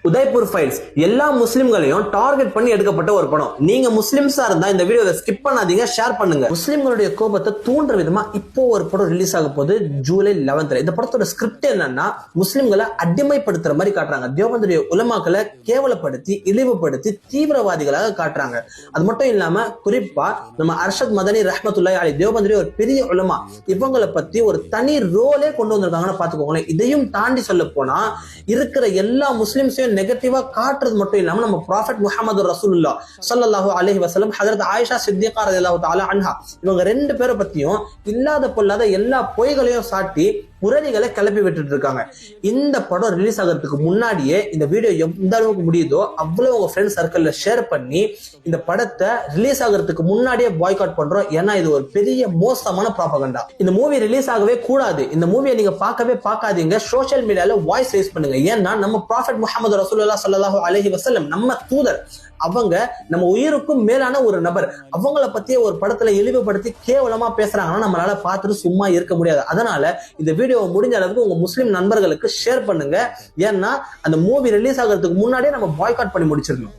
Udaipur files எல்லா முஸ்லிம்களையும் target பண்ணி எடுக்கப்பட்ட ஒரு படம். நீங்க முஸ்லிம்ஸா இருந்தா இந்த வீடியோவை ஸ்கிப் பண்ணாதீங்க, ஷேர் பண்ணுங்க. முஸ்லிம்களுடைய கோபத்தை தூண்டுற விதமா இப்போ ஒரு படம் ரிலீஸ் ஆக போகுது ஜூலை 11. இந்த படத்தோட ஸ்கிரிப்ட் என்னன்னா, முஸ்லிம்களை அடிமைப்படுத்துற மாதிரி காட்டுறாங்க. தேவபந்துடைய உலமாக்களை கேவலப்படுத்தி இழிவுபடுத்தி தீவிரவாதிகளாக காட்டுறாங்க. அது மட்டும் இல்லாம குறிப்பா நம்ம அர்ஷத் மதனி ரஹ்மத்துல்லாஹி அலைஹி தேவபந்துடைய ஒரு பெரிய உலமா, இவங்களை பத்தி ஒரு தனி ரோலே கொண்டு வந்திருக்காங்கன்னு பாத்துக்கோங்களேன். இதையும் தாண்டி சொல்ல போனா இருக்கிற எல்லா முஸ்லிம்ஸையும் நெகட்டிவா காட்டுறது மட்டும் இல்லாம நம்ம ப்ராஃபெட் முஹம்மது ரசூலுல்லாஹ் ஸல்லல்லாஹு அலைஹி வஸல்லம், ஹஜ்ரத் ஆயிஷா சித்திகா ரலியல்லாஹு தஆலா அன்ஹா, இவங்க ரெண்டு பேரை பத்தியும் இல்லாத பொல்லாத எல்லா பொய்களையும் சாட்டி புரளிகளை கிளப்பி விட்டுட்டு இருக்காங்க. இந்த படம் ரிலீஸ் ஆகிறதுக்கு முன்னாடியே இந்த வீடியோ எந்த அளவுக்கு முடியுதோ அவ்வளவு உங்க ஃப்ரெண்ட் சர்க்கிள்ல ஷேர் பண்ணி இந்த படத்தை ரிலீஸ் ஆகிறதுக்கு முன்னாடியே பாய்காட் பண்றோம். ஏன்னா இது ஒரு பெரிய மோசமான ப்ராபகண்டா. இந்த மூவி ரிலீஸ் ஆகவே கூடாது. இந்த மூவியை நீங்க பார்க்கவே பார்க்காதீங்க. சோஷியல் மீடியால வாய்ஸ் ரைஸ் பண்ணுங்க. ஏன்னா நம்ம ப்ராஃபெட் முஹம்மது ரசூலுல்லாஹ் ஸல்லல்லாஹு அலைஹி வஸல்லம், நம்ம தூதர், அவங்க நம்ம உயிருக்கும் மேலான ஒரு நபர். அவங்கள பத்தியே ஒரு படத்துல இழிவுபடுத்தி கேவலமா பேசுறாங்கன்னா நம்மளால பார்த்துட்டு சும்மா இருக்க முடியாது. அதனால இந்த வீடியோவை முடிஞ்ச அளவுக்கு உங்க முஸ்லிம் நண்பர்களுக்கு ஷேர் பண்ணுங்க. ஏன்னா அந்த மூவி ரிலீஸ் ஆகிறதுக்கு முன்னாடியே நம்ம பாய்காட் பண்ணி முடிச்சிடணும்.